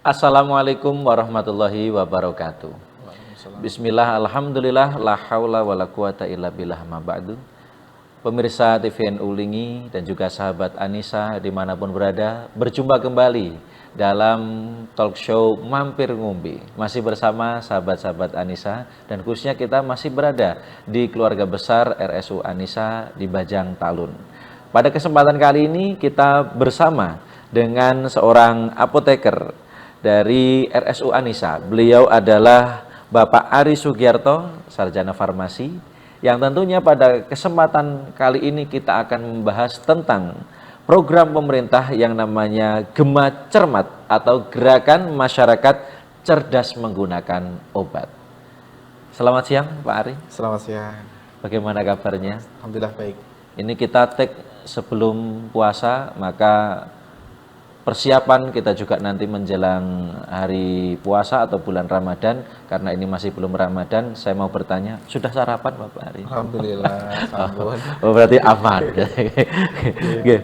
Assalamualaikum warahmatullahi wabarakatuh. Waalaikumsalam. Bismillah, alhamdulillah, la haula wa la quwata illa billah ma ba'du. Pemirsa TVNU Lingi dan juga sahabat Anissa dimanapun berada, berjumpa kembali dalam talk show Mampir Ngumbi. Masih bersama sahabat-sahabat Anissa dan khususnya kita masih berada di keluarga besar RSU Anissa di Bajang Talun. Pada kesempatan kali ini kita bersama dengan seorang apoteker dari RSU Anissa. Beliau adalah Bapak Ari Sugiarto, sarjana farmasi, yang tentunya pada kesempatan kali ini kita akan membahas tentang program pemerintah yang namanya Gema Cermat atau Gerakan Masyarakat Cerdas Menggunakan Obat. Selamat siang Pak Ari. Selamat siang. Bagaimana kabarnya? Alhamdulillah baik. Ini kita take sebelum puasa, maka persiapan kita juga nanti menjelang hari puasa atau bulan Ramadan. Karena ini masih belum Ramadan, saya mau bertanya, sudah sarapan Bapak Ari? Alhamdulillah, sampun. Oh, berarti aman. Oke.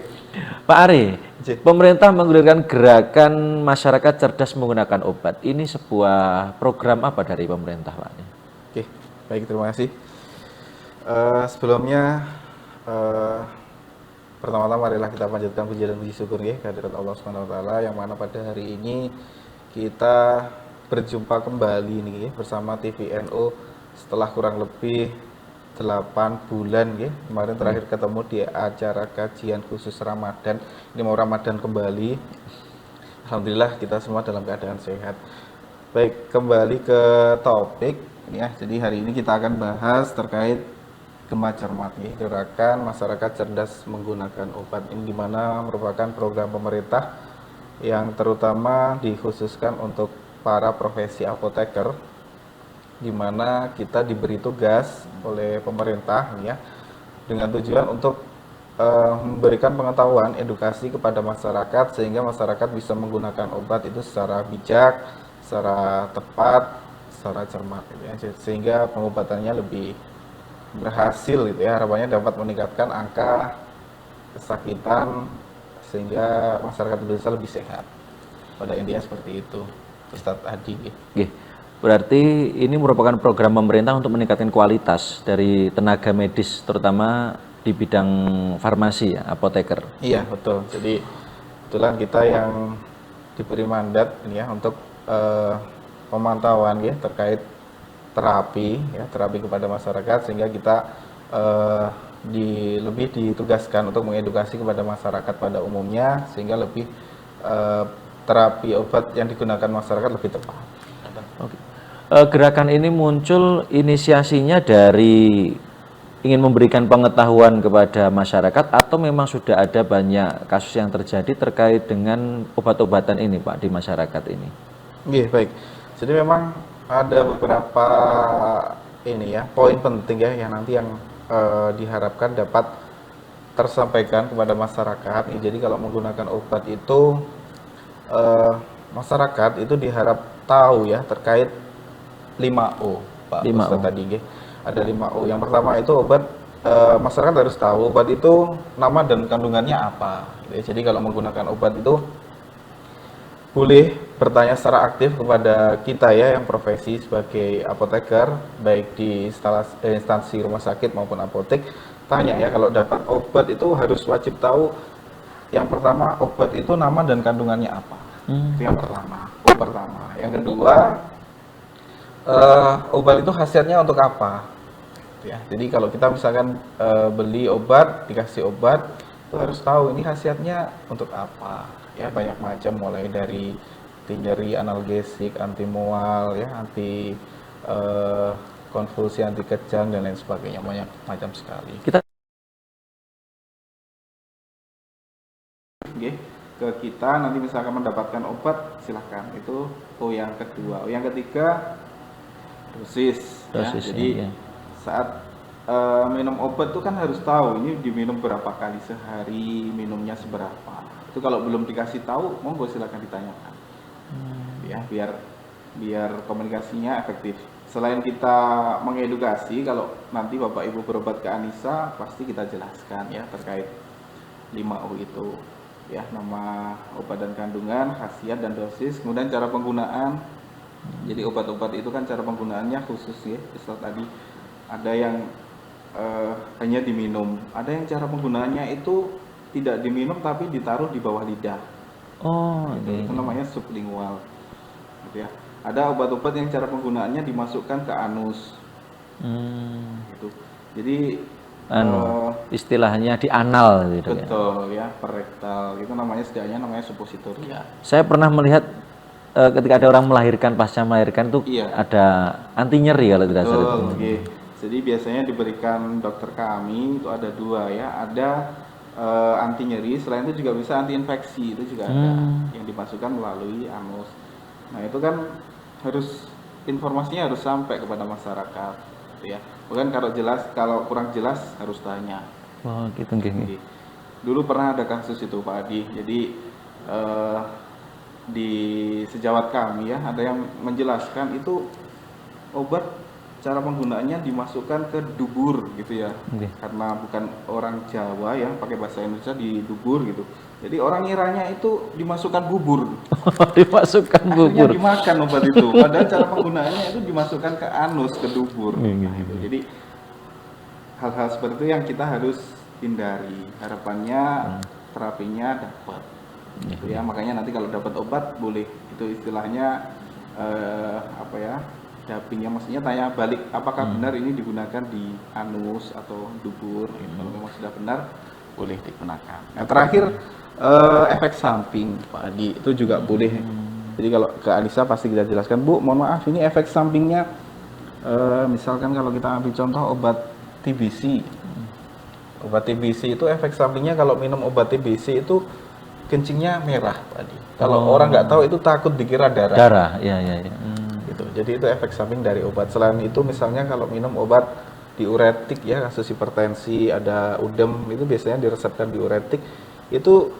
Pak Ari, pemerintah menggulirkan gerakan masyarakat cerdas menggunakan obat. Ini sebuah program apa dari pemerintah, Pak Ari? Oke, baik, terima kasih. Sebelumnya pertama-tama marilah kita panjatkan puji dan puji syukur ya kehadirat Allah Subhanahu wa taala yang mana pada hari ini kita berjumpa kembali nih ya bersama TVNU setelah kurang lebih 8 bulan ya. Kemarin terakhir ketemu di acara kajian khusus Ramadan. Ini mau Ramadan kembali. Alhamdulillah kita semua dalam keadaan sehat. Baik, kembali ke topik ya. Jadi hari ini kita akan bahas terkait Gema Cermat ya, Gerakan Masyarakat Cerdas Menggunakan Obat. Ini dimana merupakan program pemerintah yang terutama dikhususkan untuk para profesi apoteker, di mana kita diberi tugas oleh pemerintah ya dengan tujuan untuk memberikan pengetahuan edukasi kepada masyarakat sehingga masyarakat bisa menggunakan obat itu secara bijak, secara tepat, secara cermat gitu ya, sehingga pengobatannya lebih berhasil gitu ya, harapannya dapat meningkatkan angka kesakitan sehingga masyarakat bisa lebih sehat. Pada intinya seperti itu, Ustadz Adi. Oke. Berarti ini merupakan program pemerintah untuk meningkatkan kualitas dari tenaga medis, terutama di bidang farmasi ya, apoteker. Iya betul. Jadi kebetulan kita yang diberi mandat ini ya untuk pemantauan ya terkait terapi kepada masyarakat sehingga kita lebih ditugaskan untuk mengedukasi kepada masyarakat pada umumnya sehingga lebih terapi obat yang digunakan masyarakat lebih tepat. Oke. Gerakan ini muncul inisiasinya dari ingin memberikan pengetahuan kepada masyarakat atau memang sudah ada banyak kasus yang terjadi terkait dengan obat-obatan ini Pak di masyarakat ini? Iya baik. Jadi memang ada beberapa ini ya poin penting ya yang nanti yang diharapkan dapat tersampaikan kepada masyarakat. Jadi kalau menggunakan obat itu masyarakat itu diharap tahu ya terkait 5O Pak 5O. Ustadz tadi ya. Ada 5O. Yang pertama itu obat masyarakat harus tahu obat itu nama dan kandungannya apa. Jadi kalau menggunakan obat itu boleh bertanya secara aktif kepada kita ya yang profesi sebagai apoteker baik di instansi rumah sakit maupun apotek, tanya ya kalau dapat obat itu harus wajib tahu yang pertama obat itu nama dan kandungannya apa. Itu yang pertama. Yang kedua obat itu khasiatnya untuk apa ya. Jadi kalau kita misalkan beli obat, dikasih obat itu harus tahu ini khasiatnya untuk apa ya, banyak macam mulai dari nyeri, analgesik, anti mual ya, anti konvulsi, anti kejang dan lain sebagainya, banyak macam sekali. Kita ke kita nanti misalkan mendapatkan obat silahkan, itu yang kedua. Yang ketiga dosis ya. Jadi ya. Saat minum obat itu kan harus tahu ini diminum berapa kali sehari, minumnya seberapa. Itu kalau belum dikasih tahu, monggo silakan ditanyakan. Ya, biar komunikasinya efektif. Selain kita mengedukasi, kalau nanti Bapak Ibu berobat ke Anissa, pasti kita jelaskan ya terkait 5O itu. ya, nama obat dan kandungan, khasiat dan dosis, kemudian cara penggunaan. Jadi obat-obat itu kan cara penggunaannya khusus ya, Ustaz tadi. Ada yang hanya diminum, ada yang cara penggunaannya itu tidak diminum tapi ditaruh di bawah lidah. Oh, Itu namanya sublingual. Gitu ya. Ada obat-obat yang cara penggunaannya dimasukkan ke anus. Gitu. Jadi istilahnya di anal gitu ya. betul ya, perektal. Itu namanya setidaknya namanya suppositoria. Saya pernah melihat ketika ada orang melahirkan, pasca melahirkan tuh Iya. ada anti nyeri kalau tidak salah itu. Betul, oke. Jadi biasanya diberikan dokter kami itu ada 2 ya, ada anti nyeri, selain itu juga bisa anti infeksi, itu juga ada yang dimasukkan melalui anus. Nah itu kan harus informasinya harus sampai kepada masyarakat, gitu ya. Bukan kalau kurang jelas harus tanya. Oh gitu nggih. Dulu pernah ada kasus itu Pak Adi, jadi di sejawat kami ya ada yang menjelaskan itu obat cara penggunaannya dimasukkan ke dubur gitu ya. Karena bukan orang Jawa ya, pakai bahasa Indonesia di dubur gitu. Jadi orang ngiranya itu dimasukkan bubur. Dimasukkan Akhirnya bubur. dimakan obat itu. Padahal cara penggunaannya itu dimasukkan ke anus, ke dubur. Nah, itu. Jadi hal-hal seperti itu yang kita harus hindari. Harapannya terapinya dapat. Gitu ya, makanya nanti kalau dapat obat boleh itu istilahnya apa ya? Dapingnya maksudnya tanya balik apakah benar ini digunakan di anus atau dubur. Kalau memang sudah benar boleh digunakan. Nah, terakhir efek samping Pak Adi itu juga boleh. Jadi kalau ke Anissa pasti kita jelaskan, Bu, mohon maaf ini efek sampingnya misalkan kalau kita ambil contoh obat TBC. Obat TBC itu efek sampingnya kalau minum obat TBC itu kencingnya merah Pak Adi. Kalau orang nggak tahu itu takut dikira darah. Darah, ya. Gitu. Jadi itu efek samping dari obat. Selain itu misalnya kalau minum obat diuretik ya, kasus hipertensi, ada udem, itu biasanya diresepkan diuretik. Itu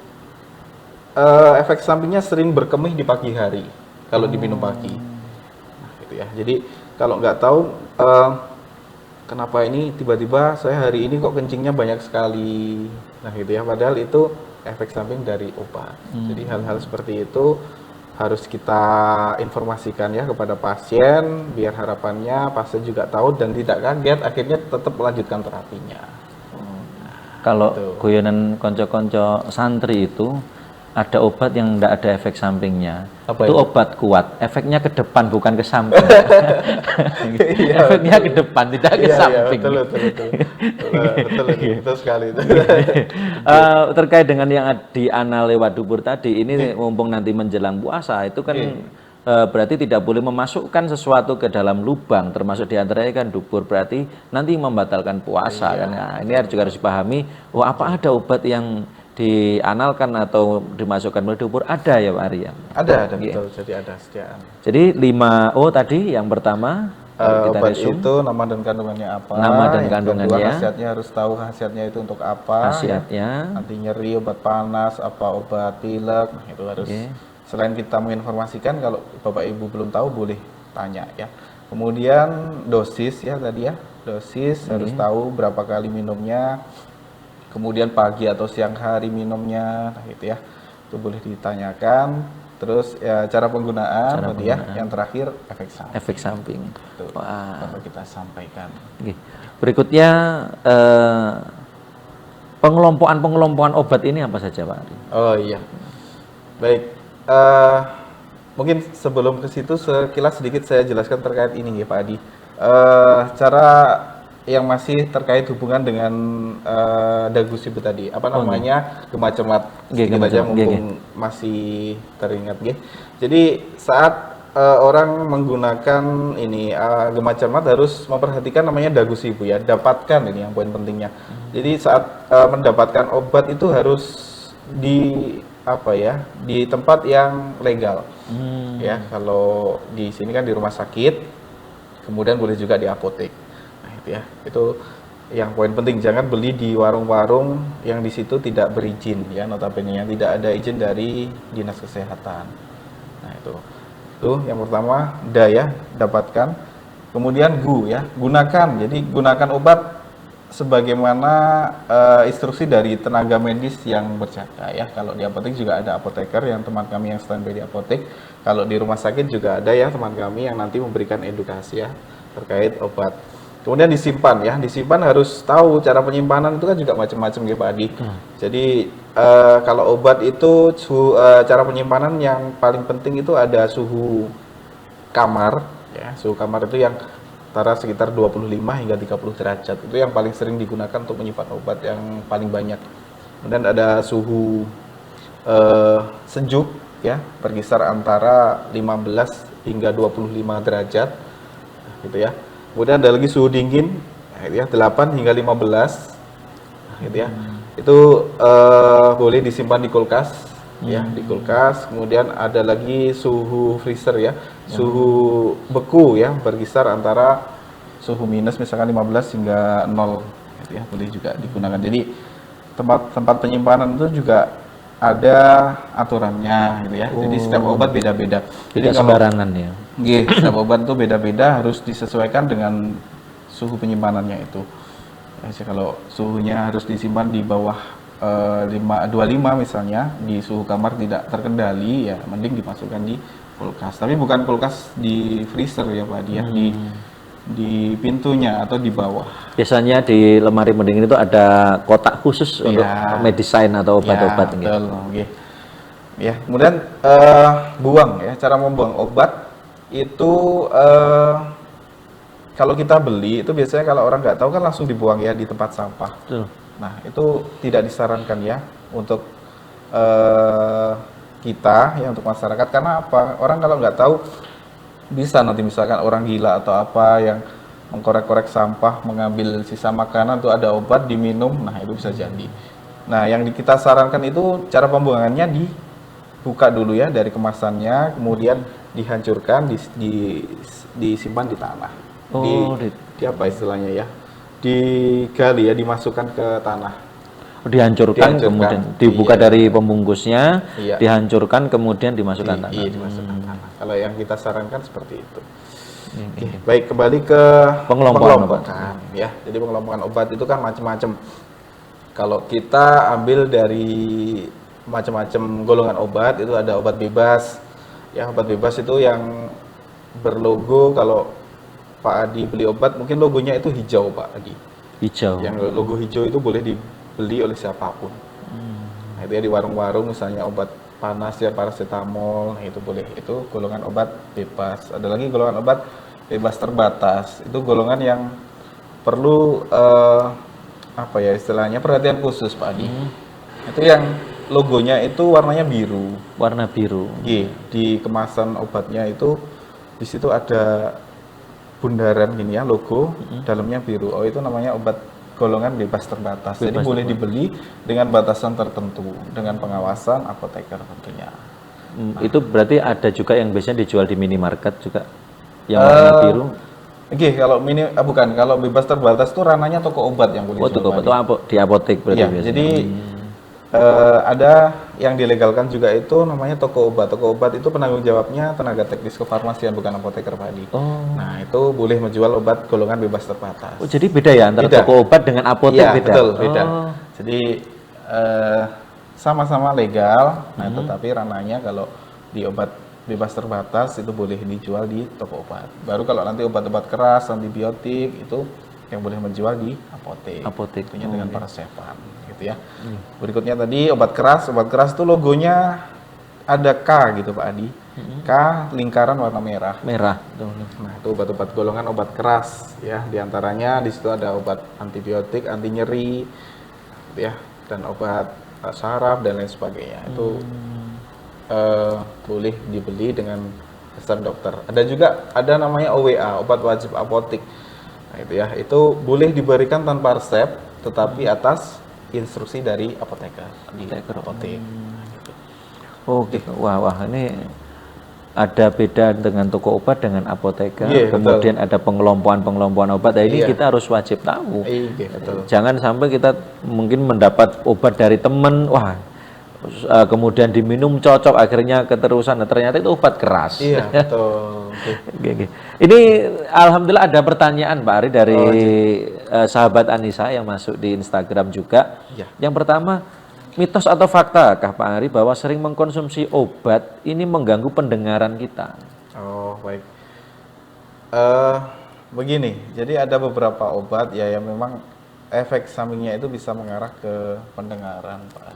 efek sampingnya sering berkemih di pagi hari kalau diminum pagi. Nah, gitu ya. Jadi kalau nggak tahu kenapa ini tiba-tiba saya hari ini kok kencingnya banyak sekali. Nah, gitu ya. Padahal itu efek samping dari obat. Jadi hal-hal seperti itu harus kita informasikan ya kepada pasien biar harapannya pasien juga tahu dan tidak kaget akhirnya tetap melanjutkan terapinya. Kalau guyonan konco-konco santri itu ada obat yang tidak ada efek sampingnya. Apa itu itu? obat kuat, efeknya ke depan bukan ke samping. Iya, Efeknya ke depan tidak ke samping. Betul sekali itu. Terkait dengan yang di anal lewat dubur tadi, ini mumpung nanti menjelang puasa itu kan berarti tidak boleh memasukkan sesuatu ke dalam lubang, termasuk diantaranya kan dubur, berarti nanti membatalkan puasa kan. Nah, ini juga harus dipahami. Oh, apa ada obat yang dianalkan atau dimasukkan melalui dubur? Ada ya Pak Arya? Ada betul. Jadi ada sediaan. Jadi 5O tadi yang pertama kita obat resume. itu nama dan kandungannya apa? Nama dan Yang kandungannya. kedua, khasiatnya harus tahu khasiatnya itu untuk apa? Khasiatnya. Ya. Anti nyeri, obat panas, apa obat pilek, nah, itu harus. Selain kita menginformasikan, kalau Bapak Ibu belum tahu boleh tanya ya. Kemudian dosis ya tadi ya, dosis harus tahu berapa kali minumnya. Kemudian pagi atau siang hari minumnya, nah gitu ya, itu boleh ditanyakan. Terus ya, cara penggunaan, tadi ya, yang terakhir efek samping. Itu perlu kita sampaikan. Berikutnya pengelompokan obat ini apa saja Pak Ari? Oh iya, baik. Mungkin sebelum ke situ sekilas sedikit saya jelaskan terkait ini ya Pak Adi. Cara yang masih terkait hubungan dengan dagu sibu tadi, apa namanya, gema cermat. Sedikit aja mumpung masih teringat, Jadi saat orang menggunakan ini gema cermat harus memperhatikan namanya dagu sibu ya, dapatkan ini yang poin pentingnya. Jadi saat mendapatkan obat itu harus di tempat yang legal. Ya, kalau di sini kan di rumah sakit, kemudian boleh juga di apotek. Ya, itu yang poin penting, jangan beli di warung-warung yang di situ tidak berizin ya, notabene yang tidak ada izin dari dinas kesehatan. Nah, itu yang pertama, dapatkan. Kemudian gunakan. Jadi gunakan obat sebagaimana instruksi dari tenaga medis yang berjaga ya. Kalau di apotek juga ada apoteker yang teman kami yang standby di apotek. Kalau di rumah sakit juga ada ya teman kami yang nanti memberikan edukasi ya terkait obat. Kemudian disimpan ya, disimpan harus tahu cara penyimpanan itu kan juga macam-macam ya Pak Adi. Jadi kalau obat itu cara penyimpanan yang paling penting itu ada suhu kamar ya. Suhu kamar itu yang antara sekitar 25 hingga 30 derajat. Itu yang paling sering digunakan untuk menyimpan obat yang paling banyak. Kemudian ada suhu sejuk ya, berkisar antara 15 hingga 25 derajat gitu ya. Kemudian ada lagi suhu dingin gitu ya, 8 hingga 15 gitu ya. Itu boleh disimpan di kulkas ya, di kulkas. Kemudian ada lagi suhu freezer ya, suhu beku ya, berkisar antara suhu minus misalkan 15 hingga 0 gitu ya, boleh juga digunakan. Jadi tempat penyimpanan itu juga ada aturannya gitu ya. Jadi setiap obat beda-beda. Jadi Tidak sembarangan ya. setiap obat itu beda-beda, harus disesuaikan dengan suhu penyimpanannya itu. Jadi kalau suhunya harus disimpan di bawah 25 misalnya, di suhu kamar tidak terkendali ya mending dimasukkan di kulkas. Tapi bukan kulkas di freezer ya Pak Adi ya, di pintunya atau di bawah. Biasanya di lemari pendingin itu ada kotak khusus untuk medisin atau obat-obat gitu. Betul, okay. Ya, kemudian buang ya, cara membuang obat itu kalau kita beli itu biasanya kalau orang nggak tahu kan langsung dibuang ya di tempat sampah. Betul. Nah, itu tidak disarankan ya untuk kita ya, untuk masyarakat. Karena apa? Orang kalau nggak tahu bisa nanti misalkan orang gila atau apa yang mengkorek-korek sampah, mengambil sisa makanan tuh ada obat diminum, nah itu bisa jadi. Nah, yang kita sarankan itu cara pembuangannya dibuka dulu ya dari kemasannya, kemudian dihancurkan, disimpan di tanah. Di apa istilahnya ya? Digali ya, dimasukkan ke tanah. Dihancurkan, kemudian dibuka dari pembungkusnya, Iya. dihancurkan, kemudian dimasukkan tanah. Iya, dimasukkan tanah. Kalau yang kita sarankan seperti itu. Oke, baik, kembali ke Pengelompokan pengelompokan ya. Jadi pengelompokan obat itu kan macam-macam. Kalau kita ambil dari macam-macam golongan obat, itu ada obat bebas. Ya, obat bebas itu yang berlogo, kalau Pak Adi beli obat mungkin logonya itu hijau Pak Adi. Hijau. Yang logo hijau itu boleh dibeli oleh siapapun. Nah, itu ya di warung-warung misalnya obat panas ya, paracetamol, nah itu boleh. Itu golongan obat bebas. Ada lagi golongan obat bebas terbatas. Itu golongan yang perlu apa ya istilahnya, perhatian khusus Pak Adi. Itu yang logonya itu warnanya biru. Warna biru. Di kemasan obatnya itu di situ ada bundaran gini ya, logo, dalamnya biru. Oh, itu namanya obat golongan bebas terbatas. Jadi boleh dibeli dengan batasan tertentu, dengan pengawasan apoteker tentunya. Itu berarti ada juga yang biasanya dijual di minimarket juga, yang warna biru. Oke, kalau bukan, kalau bebas terbatas itu ranahnya toko obat yang boleh Toko obat itu di apotek berarti Iya, biasanya. jadi ada yang dilegalkan juga itu namanya toko obat. Toko obat itu penanggung jawabnya tenaga teknis kefarmasian, bukan apoteker Pak Adi. Nah, itu boleh menjual obat golongan bebas terbatas. Oh, jadi beda ya antara toko obat dengan apotek Iya, beda. betul, beda. Jadi sama-sama legal, nah tetapi ranahnya kalau di obat bebas terbatas itu boleh dijual di toko obat. Baru kalau nanti obat-obat keras, antibiotik itu yang boleh menjual di apotek. Apotek. Tentunya dengan paracetam gitu ya. Berikutnya tadi obat keras. Obat keras itu logonya ada K gitu Pak Adi. K lingkaran warna merah. Merah. Nah, itu obat-obat golongan obat keras ya. Di antaranya di situ ada obat antibiotik, anti nyeri gitu ya, dan obat saraf dan lain sebagainya. Itu boleh dibeli dengan resep dokter. Ada juga ada namanya OWA, obat wajib apotik. Nah, itu ya, itu boleh diberikan tanpa resep tetapi atas instruksi dari apoteker di apotek. Oh gitu. Wah, ini ada beda dengan toko obat dengan apoteker. Kemudian ada pengelompokan obat. Nah, ini kita harus wajib tahu. Betul. Jangan sampai kita mungkin mendapat obat dari teman, kemudian diminum cocok, akhirnya keterusan. Nah, ternyata itu obat keras. Iya, betul. Ini alhamdulillah ada pertanyaan Pak Ari dari sahabat Anissa yang masuk di Instagram juga. Ya. Yang pertama, mitos atau fakta kah Pak Ari bahwa sering mengkonsumsi obat ini mengganggu pendengaran kita? Oh, baik. Begini, jadi ada beberapa obat ya yang memang efek sampingnya itu bisa mengarah ke pendengaran, Pak.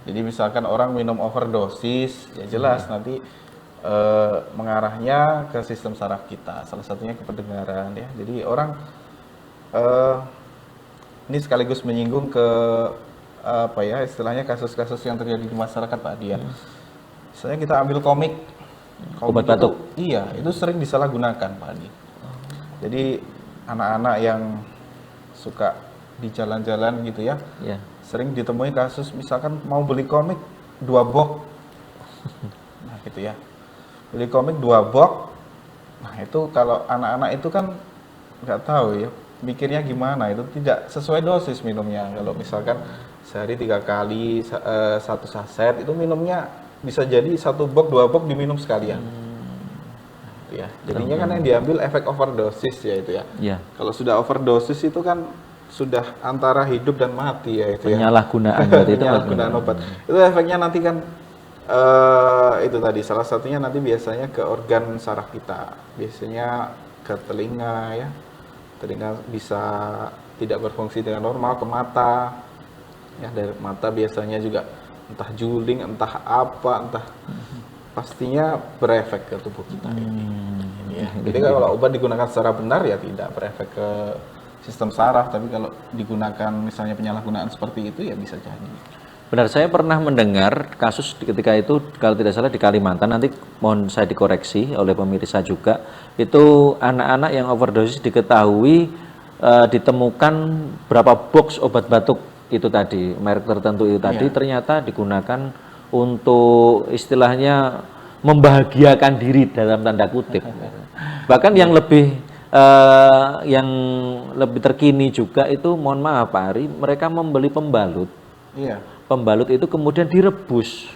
Jadi misalkan orang minum overdosis, ya jelas nanti mengarahnya ke sistem saraf kita, salah satunya ke pendengaran ya. Jadi orang ini sekaligus menyinggung ke apa ya istilahnya kasus-kasus yang terjadi di masyarakat, Pak Dia. Misalnya kita ambil komik Obat itu, batuk. iya, itu sering disalahgunakan, Pak Adi. Jadi anak-anak yang suka di jalan-jalan gitu ya, Ya. sering ditemui kasus misalkan mau beli komik 2 box. Nah, gitu ya. Beli komik 2 box. Nah, itu kalau anak-anak itu kan nggak tahu ya, mikirnya gimana, itu tidak sesuai dosis minumnya. Kalau misalkan sehari 3 kali 1 saset itu minumnya bisa jadi 1 box 2 box diminum sekalian. Ya, jadinya kan yang diambil efek overdosis ya itu ya. Ya. Kalau sudah overdosis itu kan sudah antara hidup dan mati ya itu ya. Penyalahgunaan berarti itu. Penyalahgunaan obat. Itu efeknya nanti kan itu tadi salah satunya nanti biasanya ke organ saraf kita. Biasanya ke telinga ya. Telinga bisa tidak berfungsi dengan normal, ke mata. Ya, dari mata biasanya juga entah juling, entah apa, entah pastinya berefek ke tubuh kita ini. Ya. Jadi kalau obat digunakan secara benar ya tidak berefek ke sistem saraf, tapi kalau digunakan misalnya penyalahgunaan seperti itu ya bisa jadi. Benar, saya pernah mendengar kasus ketika itu kalau tidak salah di Kalimantan, nanti mohon saya dikoreksi oleh pemirsa juga, itu anak-anak yang overdosis diketahui ditemukan berapa box obat batuk itu tadi, merek tertentu itu tadi, ternyata digunakan untuk istilahnya membahagiakan diri dalam tanda kutip. Bahkan yang lebih terkini juga itu, mohon maaf Pak Ari, mereka membeli pembalut. Iya. Pembalut itu kemudian direbus.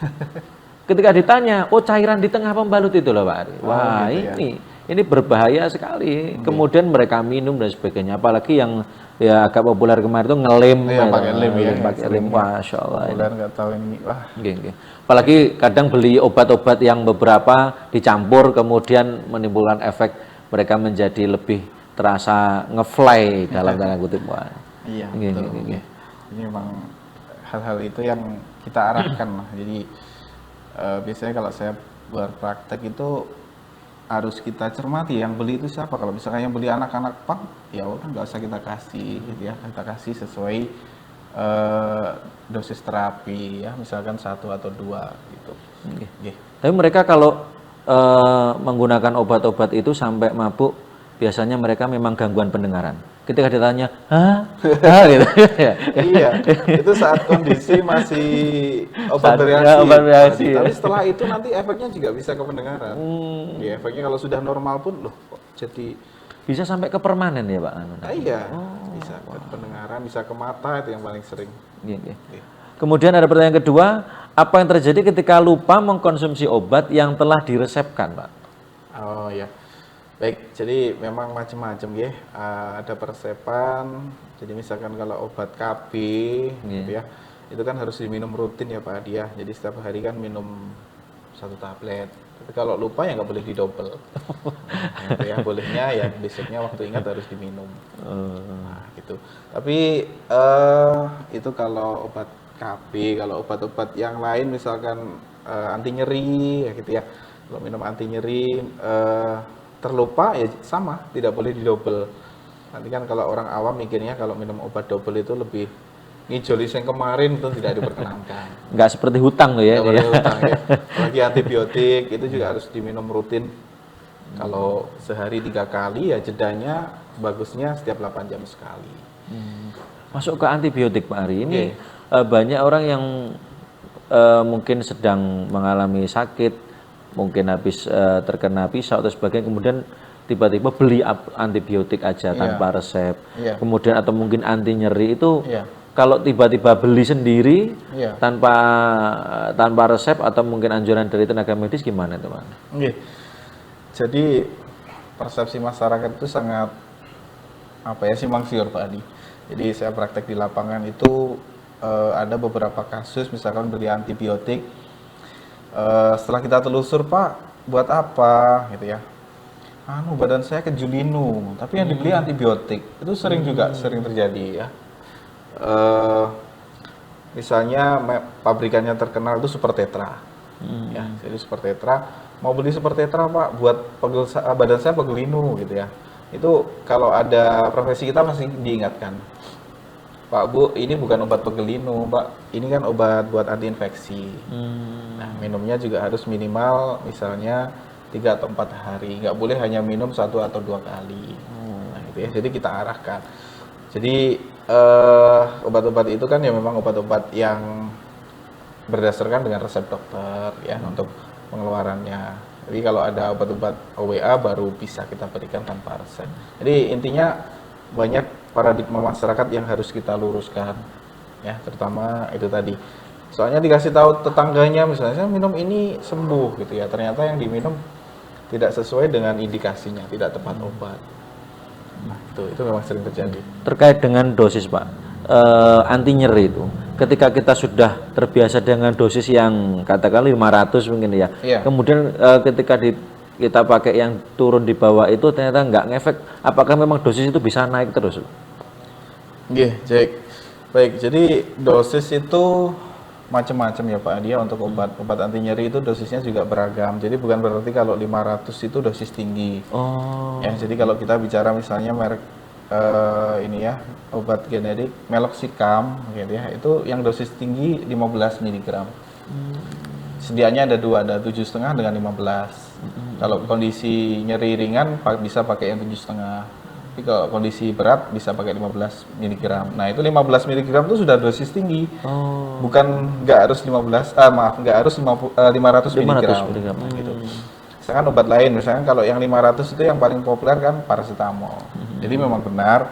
Ketika ditanya, oh cairan di tengah pembalut itu loh Pak Ari. Wah, gitu ya. ini berbahaya sekali. Kemudian mereka minum dan sebagainya. Apalagi yang ya agak populer kemarin itu ngelem. Iya, pakai lem ya. Pakai lem, Masya Allah. Populer nggak tahu ini. Wah. Gini. Apalagi kadang beli obat-obat yang beberapa dicampur kemudian menimbulkan efek mereka menjadi lebih terasa ngefly dalam tanda kutip. Wah. Iya, Gini, betul. gini. Ini memang hal-hal itu yang kita arahkan lah. Jadi biasanya kalau saya berpraktek itu harus kita cermati yang beli itu siapa. Kalau misalkan yang beli anak-anak pang, ya udah nggak usah kita kasih, gitu ya. Kita kasih sesuai dosis terapi ya, misalkan 1 atau 2 gitu. Okay. Tapi mereka kalau menggunakan obat-obat itu sampai mabuk, biasanya mereka memang gangguan pendengaran. Ketika ditanya, hah? Gitu. Iya, itu saat kondisi masih obat bereaksi. Obat bereaksi. Tapi setelah itu nanti efeknya juga bisa ke pendengaran. Ya, efeknya kalau sudah normal pun loh kok jadi bisa sampai ke permanen ya Pak? Iya, bisa ke pendengaran, bisa ke mata, itu yang paling sering. Iya. Kemudian ada pertanyaan kedua, apa yang terjadi ketika lupa mengkonsumsi obat yang telah diresepkan Pak? Oh ya. Baik, jadi memang macam-macam ya. Ada persepan. Jadi misalkan kalau obat KB, gitu ya, itu kan harus diminum rutin ya Pak Adi ya. Jadi setiap hari kan minum 1 tablet. Tapi kalau lupa ya nggak boleh didobel. Gitu ya, bolehnya ya besoknya waktu ingat harus diminum. Nah, gitu. Tapi itu kalau obat KB. Kalau obat-obat yang lain misalkan anti nyeri ya gitu ya. Kalau minum anti nyeri terlupa ya sama, tidak boleh didobel. Nanti kan kalau orang awam mikirnya kalau minum obat double itu lebih ngijoli yang kemarin, itu tidak diperkenankan. Nggak seperti hutang loh ya. Nggak boleh hutang ya. Apalagi antibiotik itu juga harus diminum rutin. Kalau sehari 3 kali ya jedanya bagusnya setiap 8 jam sekali. Masuk ke antibiotik Pak Ari, ini banyak orang yang mungkin sedang mengalami sakit, mungkin habis terkena pisau atau sebagainya, kemudian tiba-tiba beli antibiotik aja tanpa resep, kemudian atau mungkin anti nyeri itu kalau tiba-tiba beli sendiri tanpa resep atau mungkin anjuran dari tenaga medis gimana teman? Jadi persepsi masyarakat itu sangat simpang siur Pak Adi. Jadi saya praktek di lapangan itu ada beberapa kasus misalkan beri antibiotik. Setelah kita telusur, Pak, buat apa gitu ya? Badan saya kejulinu, tapi yang dibeli antibiotik. Itu sering terjadi ya. Misalnya pabrikannya terkenal itu Super Tetra. Ya, jadi Super Tetra mau beli Super Tetra, Pak, buat badan saya pegel linu gitu ya. Itu kalau ada profesi kita masih diingatkan. Pak, Bu, ini bukan obat pegel linu, Pak. Ini kan obat buat anti infeksi. Nah, minumnya juga harus minimal misalnya 3 atau 4 hari. Nggak boleh hanya minum 1 atau 2 kali. Nah, gitu ya. Jadi kita arahkan. Jadi obat-obat itu kan ya memang obat-obat yang berdasarkan dengan resep dokter ya untuk pengeluarannya. Jadi kalau ada obat-obat OWA baru bisa kita berikan tanpa resep. Jadi intinya banyak paradigma masyarakat yang harus kita luruskan ya, terutama itu tadi. Soalnya dikasih tahu tetangganya misalnya saya minum ini sembuh gitu ya, ternyata yang diminum tidak sesuai dengan indikasinya, tidak tepat obat. Nah, itu memang sering terjadi. Terkait dengan dosis, Pak, anti nyeri itu, ketika kita sudah terbiasa dengan dosis yang katakan 500 mungkin ya, Iya. kemudian ketika kita pakai yang turun di bawah itu ternyata nggak ngefek, apakah memang dosis itu bisa naik terus? Oke, Jack. Baik, jadi dosis itu macam-macam ya Pak Adi, untuk obat anti nyeri itu dosisnya juga beragam. Jadi bukan berarti kalau 500 itu dosis tinggi. Oh. Ya, jadi kalau kita bicara misalnya merek ini ya, obat generik Meloxicam gitu ya, itu yang dosis tinggi 15 mg. Sedianya ada 2, ada 7,5 dengan 15. Kalau kondisi nyeri ringan bisa pakai yang 7,5. Tapi kalau kondisi berat bisa pakai 15 mg. Nah, itu 15 mg itu sudah dosis tinggi. Bukan nggak harus 500 mg. Nah, gitu. Misalkan obat lain, misalkan kalau yang 500 itu yang paling populer kan paracetamol. Jadi memang benar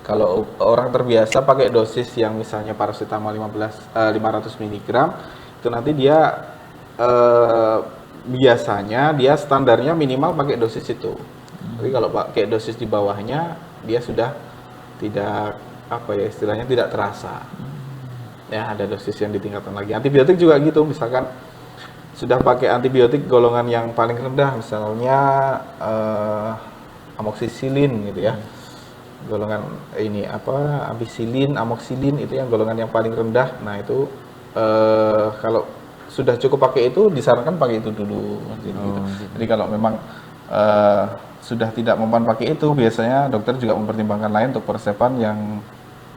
kalau orang terbiasa pakai dosis yang misalnya paracetamol 500 mg, itu nanti dia biasanya dia standarnya minimal pakai dosis itu. Tapi kalau pakai dosis di bawahnya dia sudah tidak istilahnya tidak terasa. Ya, ada dosis yang ditingkatkan lagi. Antibiotik juga gitu, misalkan sudah pakai antibiotik golongan yang paling rendah, misalnya amoxicillin gitu ya. Golongan ini ampicillin, amoxicillin itu yang golongan yang paling rendah. Nah, itu kalau sudah cukup pakai itu disarankan pakai itu dulu gitu. Jadi kalau memang sudah tidak mempan pakai itu, biasanya dokter juga mempertimbangkan lain untuk persepan yang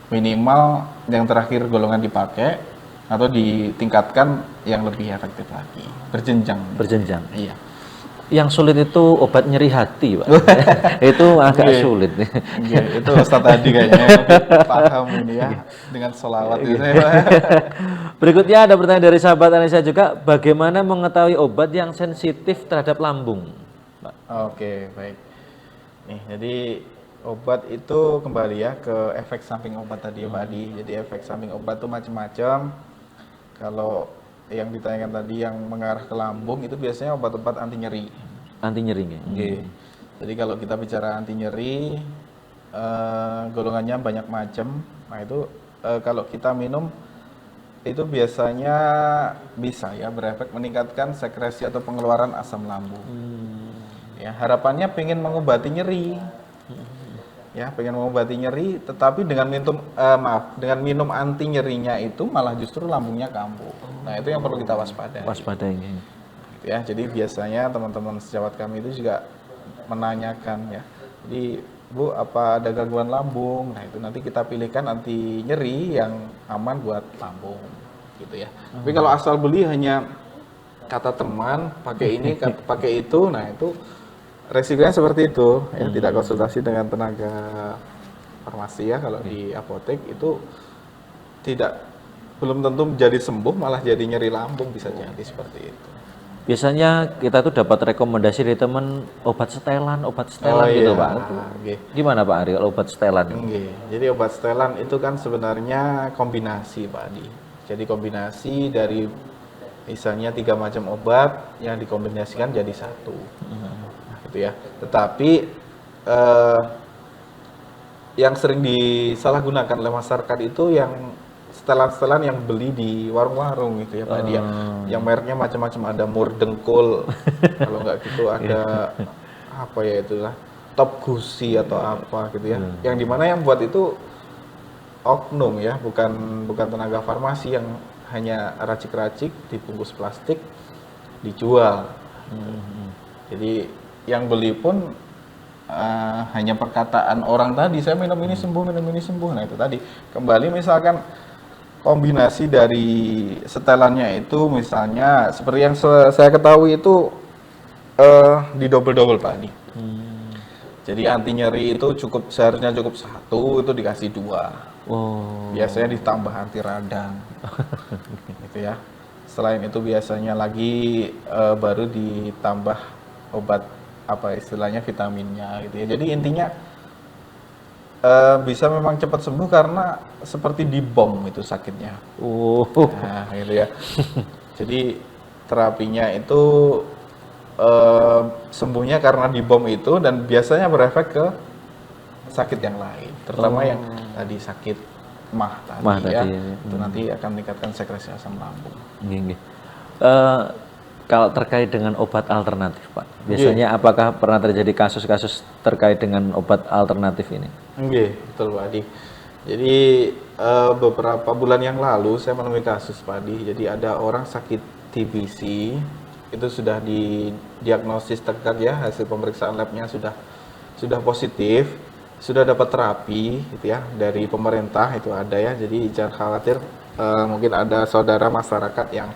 minimal yang terakhir golongan dipakai atau ditingkatkan yang lebih efektif lagi, berjenjang. Iya. Yang sulit itu obat nyeri hati, Pak. Itu agak sulit. Itu Ustaz tadi kayaknya paham ini ya dengan sholawat itu. Berikutnya ada pertanyaan dari sahabat Anissa juga, bagaimana mengetahui obat yang sensitif terhadap lambung, Pak? Oke, baik. Nih, jadi obat itu kembali ya ke efek samping obat tadi ya Pak Adi. Jadi efek samping obat itu macam-macam. Kalau yang ditanyakan tadi yang mengarah ke lambung itu biasanya obat-obat anti nyeri. Anti nyeri ya? Jadi kalau kita bicara anti nyeri, golongannya banyak macam. Nah itu kalau kita minum itu biasanya bisa ya berefek meningkatkan sekresi atau pengeluaran asam lambung. Ya, harapannya pengen mengobati nyeri. Ya, pengen mengobati nyeri, tetapi dengan minum anti nyerinya itu malah justru lambungnya kambuh. Nah, itu yang perlu kita waspadai. Waspadai. Ya, jadi biasanya teman-teman sejawat kami itu juga menanyakan ya. Jadi, Bu, apa ada gangguan lambung? Nah, itu nanti kita pilihkan anti nyeri yang aman buat lambung, gitu ya. Tapi kalau asal beli hanya kata teman, pakai ini, pakai itu, nah itu resikonya seperti itu ya, tidak konsultasi dengan tenaga farmasi ya. Kalau di apotek itu belum tentu jadi sembuh, malah jadi nyeri lambung, bisa jadi seperti itu. Biasanya kita tuh dapat rekomendasi dari teman obat setelan gitu, Pak. Gimana Pak Ari kalau obat setelan? Jadi obat setelan itu kan sebenarnya kombinasi Pak Adi. Jadi kombinasi dari misalnya 3 macam obat yang dikombinasikan jadi 1. Gitu ya. Tetapi yang sering disalahgunakan oleh masyarakat itu yang setelan-setelan yang beli di warung-warung gitu ya Pak Dia. Yang mereknya macam-macam, ada mur dengkul, kalau nggak gitu ada apa ya itulah top gusi atau apa gitu ya. Yang dimana yang buat itu oknum ya, bukan tenaga farmasi yang hanya racik-racik dibungkus plastik dijual. Jadi yang beli pun hanya perkataan orang tadi, saya minum ini sembuh, minum ini sembuh. Nah itu tadi kembali misalkan kombinasi dari setelannya itu misalnya seperti yang saya ketahui itu di double Pak Adi. Jadi anti nyeri itu seharusnya cukup 1, itu dikasih 2. Oh. Biasanya ditambah anti radang. Gitu ya. Selain itu biasanya lagi baru ditambah obat apa istilahnya vitaminnya gitu ya. Jadi intinya bisa memang cepat sembuh karena seperti dibom itu sakitnya. Nah, gitu ya. Jadi terapinya itu sembuhnya karena dibom itu dan biasanya berefek ke sakit yang lain, terutama yang tadi sakit mah tadi ya. Itu nanti akan meningkatkan sekresi asam lambung. Kalau terkait dengan obat alternatif, Pak, biasanya apakah pernah terjadi kasus-kasus terkait dengan obat alternatif ini? Betul Pak Adi. Jadi beberapa bulan yang lalu saya menemui kasus Pak Adi. Jadi ada orang sakit TBC, itu sudah didiagnosis tegak ya, hasil pemeriksaan labnya sudah positif, sudah dapat terapi gitu ya dari pemerintah itu ada ya. Jadi jangan khawatir, mungkin ada saudara masyarakat yang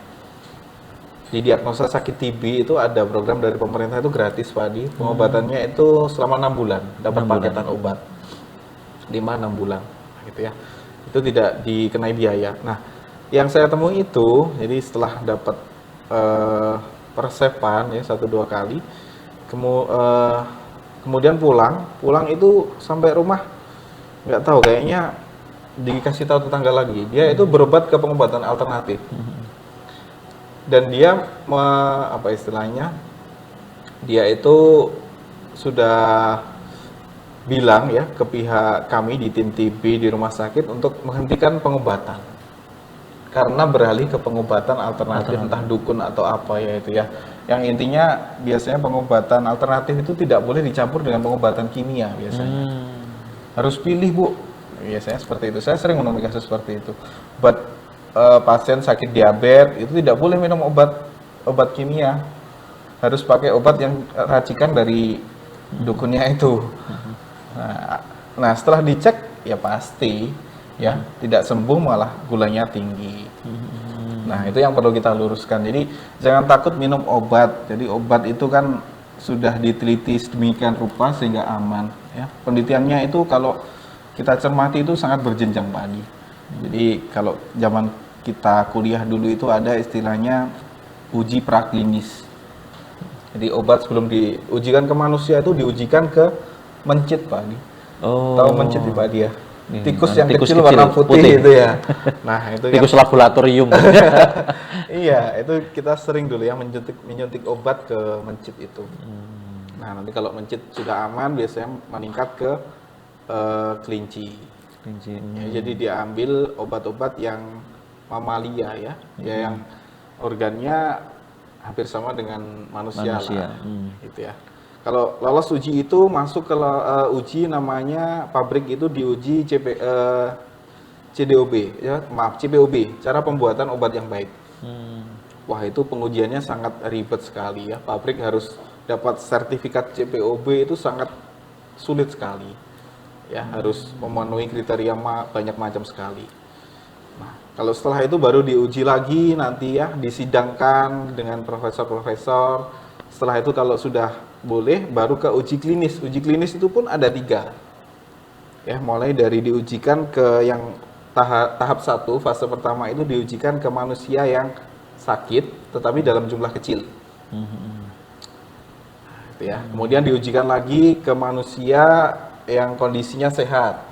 didiagnosa sakit TB itu ada program dari pemerintah itu gratis Pak Adi. Pengobatannya itu selama 6 bulan, dapat paketan obat 5-6 bulan gitu ya. Itu tidak dikenai biaya. Nah, yang saya temui itu jadi setelah dapat persepan ya 1-2 kali, kemudian pulang itu sampai rumah nggak tahu, kayaknya dikasih tahu tetangga lagi dia itu berobat ke pengobatan alternatif dan dia apa istilahnya, dia itu sudah bilang ya ke pihak kami di tim TB di rumah sakit untuk menghentikan pengobatan karena beralih ke pengobatan alternatif entah dukun atau apa ya itu ya. Yang intinya biasanya pengobatan alternatif itu tidak boleh dicampur dengan pengobatan kimia biasanya. Harus pilih Bu. Biasanya seperti itu. Saya sering menemui kasus seperti itu. Buat pasien sakit diabetes itu tidak boleh minum obat kimia. Harus pakai obat yang racikan dari dukunnya itu. Nah, setelah dicek ya pasti ya tidak sembuh, malah gulanya tinggi. Nah itu yang perlu kita luruskan. Jadi jangan takut minum obat. Jadi obat itu kan sudah diteliti sedemikian rupa sehingga aman ya. Penelitiannya itu kalau kita cermati itu sangat berjenjang Pak Adi. Jadi kalau zaman kita kuliah dulu itu ada istilahnya uji praklinis. Jadi obat sebelum diujikan ke manusia itu diujikan ke mencit Pak Adi. Tahu mencit Pak Adi ya? Tikus yang kecil warna putih itu ya. Nah, itu tikus laboratorium. Iya, itu kita sering dulu ya menyuntik obat ke mencit itu. Nah, nanti kalau mencit sudah aman biasanya meningkat ke kelinci. Ya, jadi dia ambil obat-obat yang mamalia ya, yang organnya hampir sama dengan manusia. Lah, gitu ya. Kalau lolos uji itu masuk ke uji namanya pabrik itu diuji CDOB ya, CPOB, cara pembuatan obat yang baik. Wah, itu pengujiannya sangat ribet sekali ya. Pabrik harus dapat sertifikat CPOB itu sangat sulit sekali. Ya, harus memenuhi kriteria banyak macam sekali. Nah, kalau setelah itu baru diuji lagi nanti ya, disidangkan dengan profesor-profesor. Setelah itu kalau sudah boleh baru ke uji klinis. Uji klinis itu pun ada 3. Ya, mulai dari diujikan ke yang tahap 1, fase pertama itu diujikan ke manusia yang sakit tetapi dalam jumlah kecil. Gitu ya. Kemudian diujikan lagi ke manusia yang kondisinya sehat.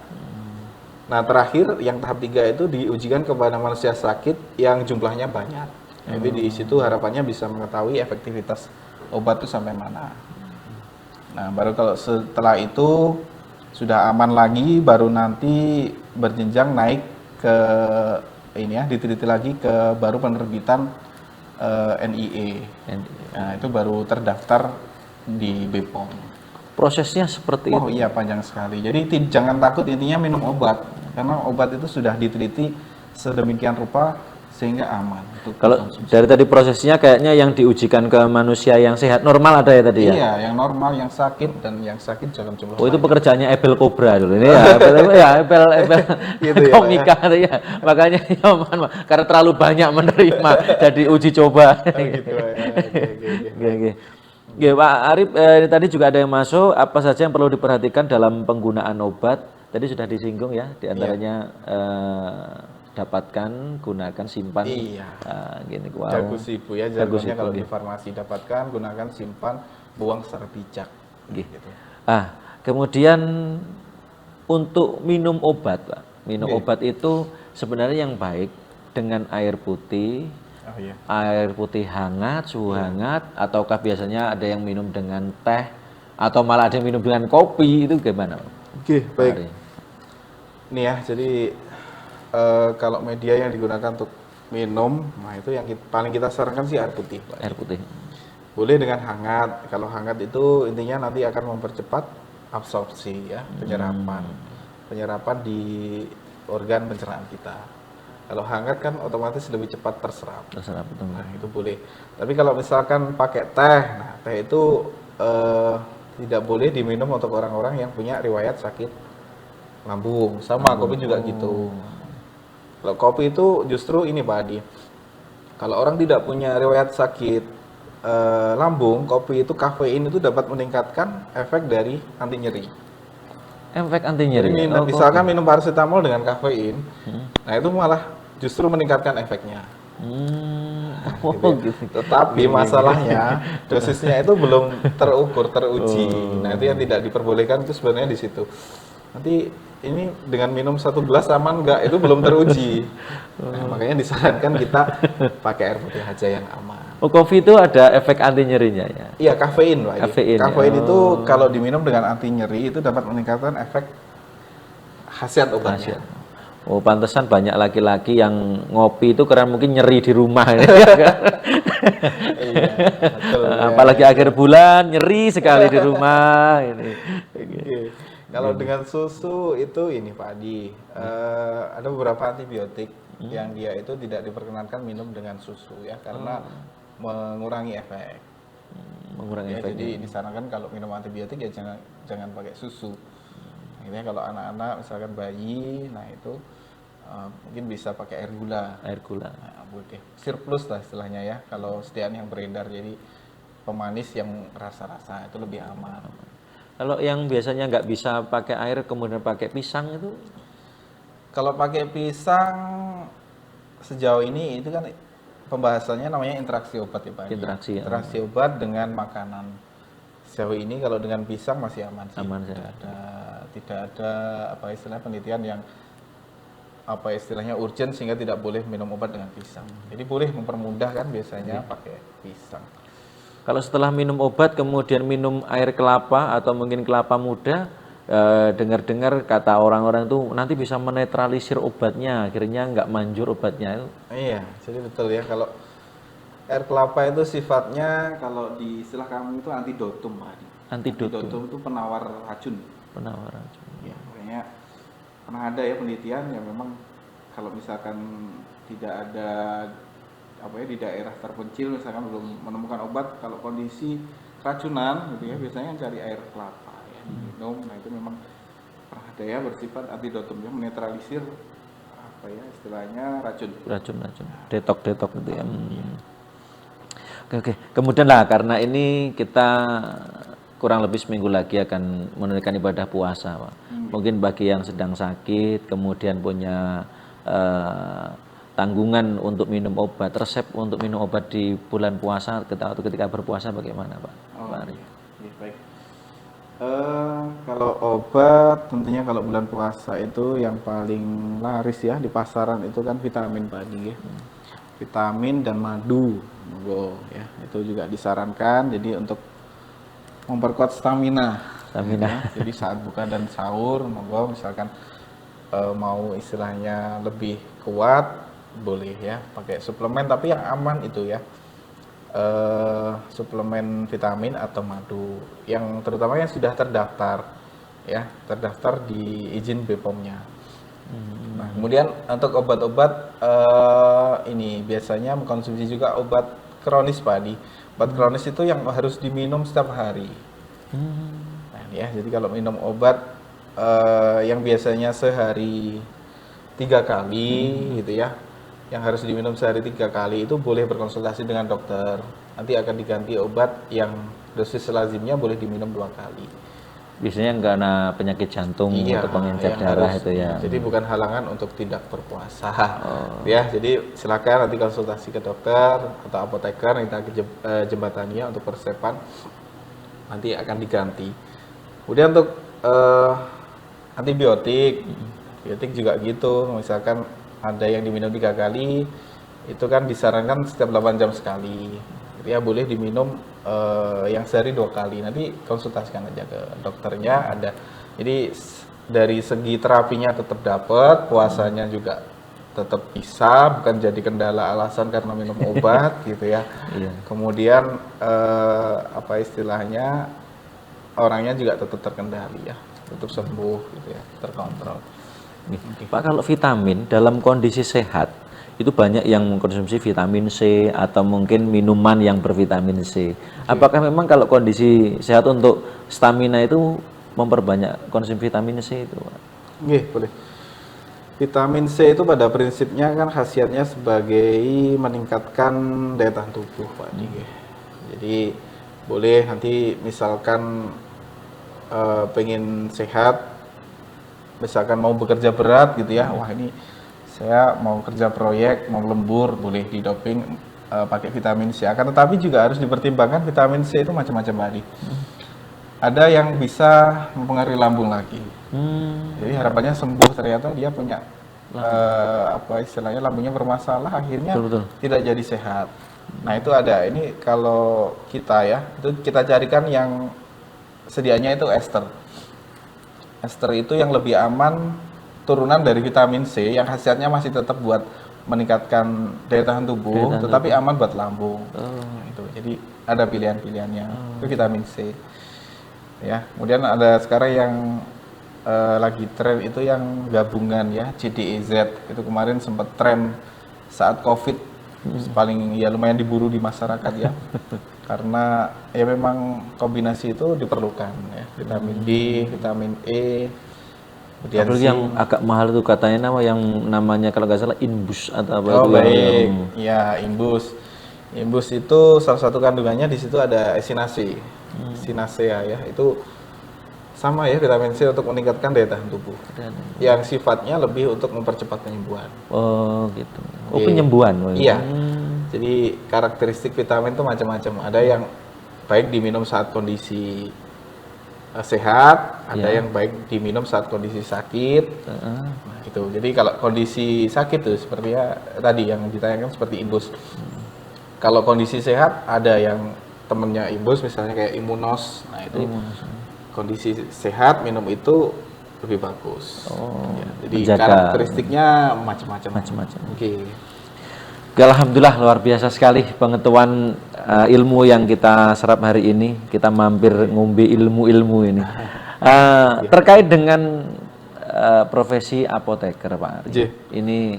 Nah, terakhir yang tahap 3 itu diujikan kepada manusia sakit yang jumlahnya banyak. Jadi di situ harapannya bisa mengetahui efektivitas obat itu sampai mana. Nah, baru kalau setelah itu sudah aman lagi, baru nanti berjenjang naik ke ini ya, diteliti lagi ke baru penerbitan NIE. Nah, itu baru terdaftar di BPOM. Prosesnya seperti Oh itu. iya, panjang sekali. Jadi jangan takut, intinya minum obat, karena obat itu sudah diteliti sedemikian rupa sehingga aman untuk Kalau dikonsumsi. dari tadi prosesnya kayaknya yang diujikan ke manusia yang sehat normal ada ya tadi ya? Iya, yang normal, yang sakit, dan yang sakit dalam jumlah Oh itu banyak. pekerjaannya Ebel Cobra dulu ini ya, Ebel Gitu ya, komika ya. Makanya ya, karena terlalu banyak menerima jadi uji coba. gitu ya. Oke. Oke. Ya, Pak Arif, ini tadi juga ada yang masuk. Apa saja yang perlu diperhatikan dalam penggunaan obat? Tadi sudah disinggung ya, diantaranya dapatkan, gunakan, simpan. Iya. Gini, wow. Bagus Ibu ya, Bagus jargonnya itu, kalau ya. di farmasi, dapatkan, gunakan, simpan, buang secara bijak. Gitu. Kemudian untuk minum obat, Pak. Minum obat itu sebenarnya yang baik dengan air putih, Oh iya. air putih hangat, suhu hangat, ataukah biasanya ada yang minum dengan teh, atau malah ada yang minum dengan kopi, itu gimana? Oke, baik. Ari? Nih ya, jadi kalau media yang digunakan untuk minum, nah itu yang paling kita sarankan sih air putih, Pak. Air putih. Boleh dengan hangat. Kalau hangat itu intinya nanti akan mempercepat absorpsi ya, penyerapan di organ pencernaan kita. Kalau hangat kan otomatis lebih cepat terserap. Terserah betul. Nah, itu boleh. Tapi kalau misalkan pakai teh, nah teh itu tidak boleh diminum untuk orang-orang yang punya riwayat sakit lambung. Sama kopi juga gitu. Kalau kopi itu justru ini Pak Adi. Kalau orang tidak punya riwayat sakit lambung, kopi itu kafein itu dapat meningkatkan efek dari anti nyeri. Efek anti nyeri. Jadi misalkan minum paracetamol dengan kafein, nah itu malah justru meningkatkan efeknya. Gitu. Tetapi masalahnya dosisnya itu belum terukur, teruji. Nah itu yang tidak diperbolehkan itu sebenarnya di situ. Nanti ini dengan minum 1 gelas aman nggak? Itu belum teruji. Nah, makanya disarankan kita pakai air putih aja yang aman. Oh, kopi itu ada efek anti nyerinya ya? Iya, kafein Pak. Kafein, Kafein itu kalau diminum dengan anti nyeri itu dapat meningkatkan efek khasiat obatnya. Oh, pantesan banyak laki-laki yang ngopi itu karena mungkin nyeri di rumah. Iya, betul. Apalagi akhir bulan nyeri sekali di rumah ini. Oke. Kalau dengan susu itu ini Pak Adi, ada beberapa antibiotik yang dia itu tidak diperkenankan minum dengan susu ya, karena mengurangi efek. Mengurangi Ya, efeknya. jadi disarankan kalau minum antibiotik ya jangan pakai susu. Akhirnya kalau anak-anak misalkan bayi, nah itu mungkin bisa pakai air gula. Air gula. Nah, boleh. Surplus lah istilahnya ya, kalau sediaan yang beredar, jadi pemanis yang rasa-rasa itu lebih aman. Kalau yang biasanya nggak bisa pakai air kemudian pakai pisang itu? Kalau pakai pisang sejauh ini itu kan pembahasannya namanya interaksi obat ya Pak. Interaksi, ya. Interaksi obat dengan makanan. Sejauh ini kalau dengan pisang masih aman sih. Aman, Tidak ada apa istilah penelitian yang apa istilahnya urgent sehingga tidak boleh minum obat dengan pisang. Jadi boleh mempermudah kan biasanya pakai pisang. Kalau setelah minum obat kemudian minum air kelapa atau mungkin kelapa muda, dengar-dengar kata orang-orang itu nanti bisa menetralisir obatnya, akhirnya nggak manjur obatnya. Iya, jadi betul ya, kalau air kelapa itu sifatnya kalau di istilah kami itu antidotum Pak. Antidotum itu penawar racun. Penawar racun. Ya, makanya pernah ada ya penelitian yang memang kalau misalkan tidak ada apa ya di daerah terpencil misalkan belum menemukan obat, kalau kondisi racunan gitu ya biasanya cari air kelapa ya minum. Nah itu memang pernah ada ya bersifat antidotum ya, menetralisir apa ya istilahnya racun detok gitu ya. Oke. Kemudian lah karena ini kita kurang lebih seminggu lagi akan menunaikan ibadah puasa Pak. Mungkin bagi yang sedang sakit kemudian punya tanggungan untuk minum obat, resep untuk minum obat di bulan puasa atau ketika berpuasa bagaimana Pak? Pak Ari? Ya, baik. Kalau obat tentunya kalau bulan puasa itu yang paling laris ya di pasaran itu kan vitamin Pak Adi ya. Vitamin dan madu. Ya, itu juga disarankan jadi untuk memperkuat stamina. Stamina. Jadi saat buka dan sahur, monggo misalkan mau istilahnya lebih kuat, boleh ya pakai suplemen, tapi yang aman itu ya suplemen vitamin atau madu, yang terutama yang sudah terdaftar ya, terdaftar di izin BPOM-nya. Nah, kemudian untuk obat-obat ini biasanya mengkonsumsi juga obat kronis Pak Adi. Obat kronis itu yang harus diminum setiap hari. Nah, ya, jadi kalau minum obat yang biasanya sehari 3 kali gitu ya, yang harus diminum sehari 3 kali itu boleh berkonsultasi dengan dokter. Nanti akan diganti obat yang dosis lazimnya boleh diminum 2 kali. Biasanya karena penyakit jantung Iya, atau pengencer yang darah harus, itu ya. jadi bukan halangan untuk tidak berpuasa. Ya, jadi silakan nanti konsultasi ke dokter atau apoteker yang kita jembatannya untuk persiapan nanti akan diganti. Kemudian untuk antibiotik juga gitu, misalkan ada yang diminum 3 kali, itu kan disarankan setiap 8 jam sekali. Jadi ya boleh diminum yang sehari 2 kali. Nanti konsultasikan aja ke dokternya ada. Jadi dari segi terapinya tetap dapat, puasanya juga tetap bisa, bukan jadi kendala alasan karena minum obat gitu ya. Iya. Kemudian apa istilahnya, orangnya juga tetap terkendali ya, tetap sembuh gitu ya, terkontrol. Pak, kalau vitamin dalam kondisi sehat itu banyak yang mengkonsumsi vitamin C atau mungkin minuman yang bervitamin C. Apakah memang kalau kondisi sehat untuk stamina itu memperbanyak konsumsi vitamin C itu, Pak? Oke, boleh. Vitamin C itu pada prinsipnya kan khasiatnya sebagai meningkatkan daya tahan tubuh, Pak Adi. Jadi boleh nanti misalkan pengen sehat, misalkan mau bekerja berat gitu ya, wah ini saya mau kerja proyek, mau lembur, boleh didoping pakai vitamin C. Akan tetapi juga harus dipertimbangkan vitamin C itu macam-macam tadi. Ada yang bisa mempengaruhi lambung lagi. Jadi harapannya sembuh, ternyata dia punya apa istilahnya lambungnya bermasalah, akhirnya Betul. tidak jadi sehat. Nah itu ada. Ini kalau kita ya, itu kita carikan yang sedianya itu ester. Ester itu yang lebih aman, turunan dari vitamin C yang khasiatnya masih tetap buat meningkatkan daya tahan tubuh, tetapi aman buat lambung. Nah, itu. Jadi ada pilihan-pilihannya. Itu vitamin C. Ya, kemudian ada sekarang yang lagi tren itu yang gabungan ya, CDEZ. Itu kemarin sempat tren saat Covid, paling ya lumayan diburu di masyarakat ya. Karena ya memang kombinasi itu diperlukan ya, vitamin D, vitamin E. Kemudian Apalagi yang agak mahal itu katanya yang namanya kalau nggak salah Inbus atau apa oh itu baik, ya Imbus. Imbus itu salah satu kandungannya di situ ada esinase, esinasea ya. Itu sama ya, vitamin C untuk meningkatkan daya tahan tubuh. Yang sifatnya lebih untuk mempercepat penyembuhan. Oh gitu. Oh penyembuhan. Iya. Jadi karakteristik vitamin itu macam-macam. Ada yang baik diminum saat kondisi sehat, ada yang baik diminum saat kondisi sakit. Nah, itu. Jadi kalau kondisi sakit tuh sepertinya tadi yang ditanyakan seperti Imbus. Kalau kondisi sehat ada yang temennya Imbus misalnya kayak Imunos. Nah, itu kondisi sehat minum itu lebih bagus. Ya, jadi menjaga karakteristiknya macam-macam. Oke. Alhamdulillah luar biasa sekali pengetahuan ilmu yang kita serap hari ini. Kita mampir ngombe ilmu-ilmu ini. Terkait dengan profesi apoteker, Pak Ari. Ini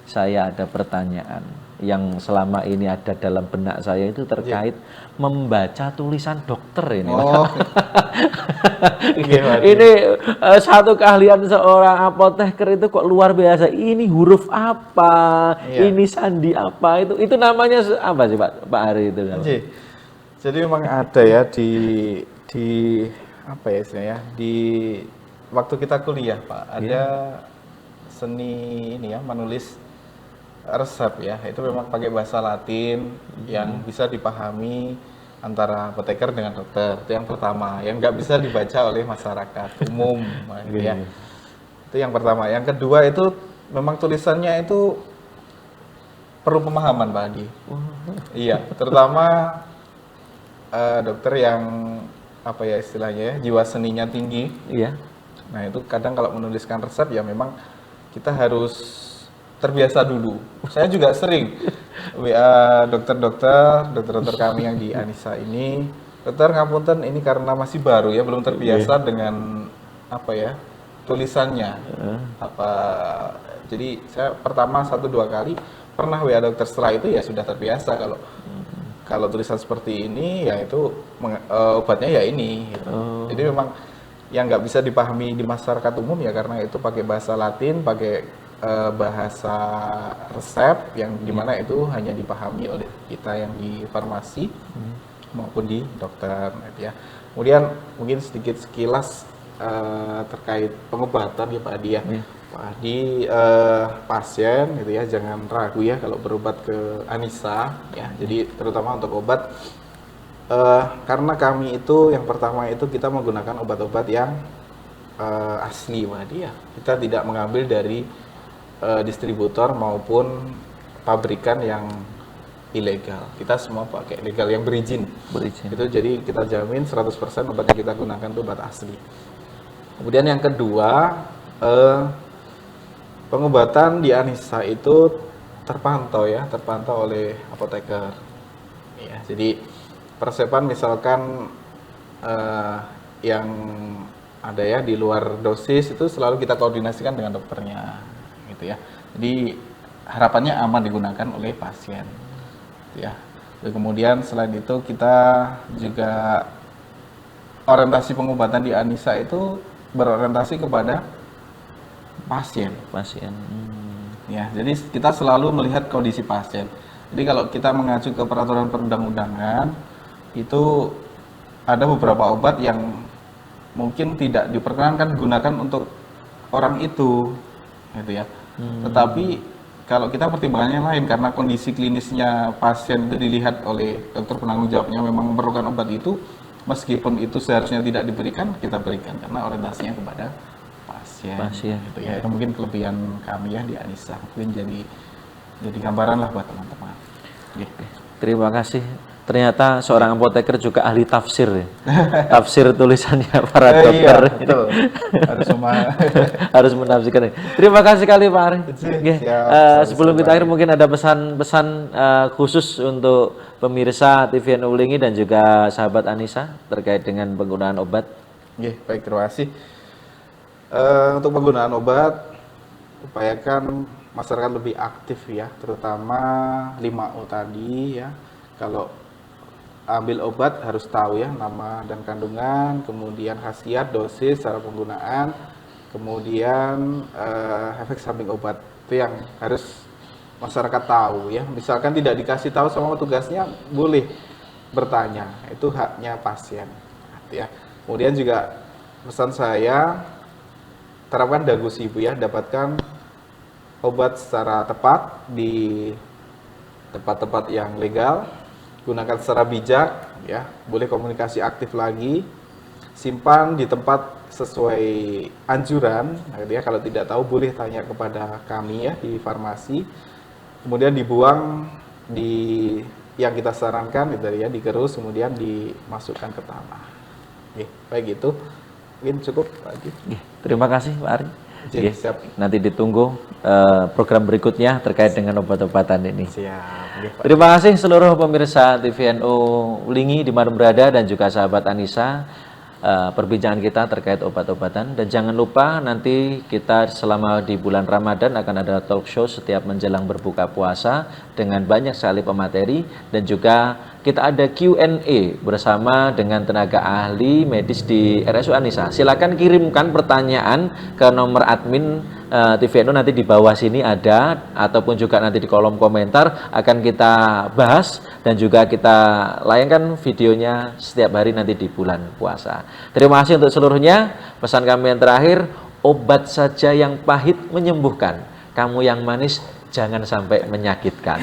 saya ada pertanyaan yang selama ini ada dalam benak saya itu terkait membaca tulisan dokter ini. Ini satu keahlian seorang apoteker itu kok luar biasa. Ini huruf apa? Ini sandi apa? Itu namanya apa sih Pak Ari itu? Jadi memang ada ya di apa ya istilahnya, di waktu kita kuliah Pak, ada seni ini ya, menulis resep ya, itu memang pakai bahasa Latin yang bisa dipahami antara apoteker dengan dokter. Itu yang pertama, yang nggak bisa dibaca oleh masyarakat umum ya. Itu yang pertama. Yang kedua itu memang tulisannya itu perlu pemahaman Pak Adi. Iya, terutama dokter yang apa ya istilahnya ya, jiwa seninya tinggi. Iya. Nah itu kadang kalau menuliskan resep ya memang kita harus terbiasa dulu. Saya juga sering WA dokter-dokter kami yang di Anissa ini, dokter ngapunten ini karena masih baru ya, belum terbiasa dengan apa ya tulisannya. Apa jadi saya pertama 1-2 kali pernah WA dokter, setelah itu ya sudah terbiasa kalau tulisan seperti ini ya itu obatnya ya ini gitu. Jadi memang yang nggak bisa dipahami di masyarakat umum ya karena itu pakai bahasa Latin, pakai bahasa resep yang dimana itu hanya dipahami oleh kita yang di farmasi maupun di dokter gitu ya. Kemudian mungkin sedikit sekilas terkait pengobatan ya Pak Adi ya. Pak Adi pasien gitu ya, jangan ragu ya kalau berobat ke Anissa ya. Jadi terutama untuk obat karena kami itu yang pertama itu kita menggunakan obat-obat yang asli Pak Adi ya. Kita tidak mengambil dari distributor maupun pabrikan yang ilegal. Kita semua pakai legal yang berizin. Itu jadi kita jamin 100% obat yang kita gunakan itu obat asli. Kemudian yang kedua pengobatan di Anissa itu terpantau oleh apoteker. Ya, jadi persepan misalkan yang ada ya di luar dosis itu selalu kita koordinasikan dengan dokternya, gitu ya. Jadi harapannya aman digunakan oleh pasien, gitu ya. Dan kemudian selain itu kita juga orientasi pengobatan di Anissa itu berorientasi kepada pasien. Ya, jadi kita selalu melihat kondisi pasien. Jadi kalau kita mengacu ke peraturan perundang-undangan, itu ada beberapa obat yang mungkin tidak diperkenankan digunakan untuk orang itu, gitu ya. Tetapi kalau kita pertimbangannya lain karena kondisi klinisnya pasien itu dilihat oleh dokter penanggung jawabnya memang memerlukan obat itu, meskipun itu seharusnya tidak diberikan, kita berikan karena orientasinya kepada pasien. Gitu ya. Itu mungkin kelebihan kami ya di Anissa. Mungkin jadi gambaran lah buat teman-teman. Gitu. Terima kasih. Ternyata seorang apoteker juga ahli tafsir ya. Tafsir tulisannya para dokter. Iya, betul. Harus menafsirkan. Terima kasih kali Pak Ari. Sebelum kita akhir mungkin ada pesan-pesan khusus untuk pemirsa TVNU Ulingi dan juga sahabat Anissa terkait dengan penggunaan obat. Baik, terima kasih. Untuk penggunaan obat, upayakan masyarakat lebih aktif ya, terutama 5O tadi ya. Kalau ambil obat harus tahu ya nama dan kandungan, kemudian khasiat, dosis, cara penggunaan, kemudian efek samping obat. Itu yang harus masyarakat tahu ya. Misalkan tidak dikasih tahu sama petugasnya, boleh bertanya. Itu haknya pasien ya. Kemudian juga pesan saya, terapkan dagu sibu ya, dapatkan obat secara tepat di tempat-tempat yang legal, gunakan secara bijak ya, boleh komunikasi aktif lagi, simpan di tempat sesuai anjuran ya. Kalau tidak tahu boleh tanya kepada kami ya di farmasi, kemudian dibuang di yang kita sarankan gitu ya, digerus kemudian dimasukkan ke tanah. Baik itu. Mungkin cukup lagi. Terima kasih Pak Ari. Siap. Nanti ditunggu program berikutnya terkait dengan obat-obatan ini. Siap. Terima kasih seluruh pemirsa TVNU Ulingi dimanapun berada dan juga sahabat Anissa. Perbincangan kita terkait obat-obatan, dan jangan lupa nanti kita selama di bulan Ramadan akan ada talk show setiap menjelang berbuka puasa dengan banyak sekali pemateri, dan juga kita ada Q&A bersama dengan tenaga ahli medis di RSU Anissa. Silakan kirimkan pertanyaan ke nomor admin TVNU, nanti di bawah sini ada, ataupun juga nanti di kolom komentar akan kita bahas dan juga kita layangkan videonya setiap hari nanti di bulan puasa. Terima kasih untuk seluruhnya. Pesan kami yang terakhir, obat saja yang pahit menyembuhkan, kamu yang manis jangan sampai menyakitkan.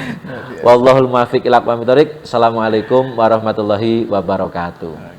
Wallahul muwaffiq ila aqwamit thoriq. Assalamualaikum warahmatullahi wabarakatuh.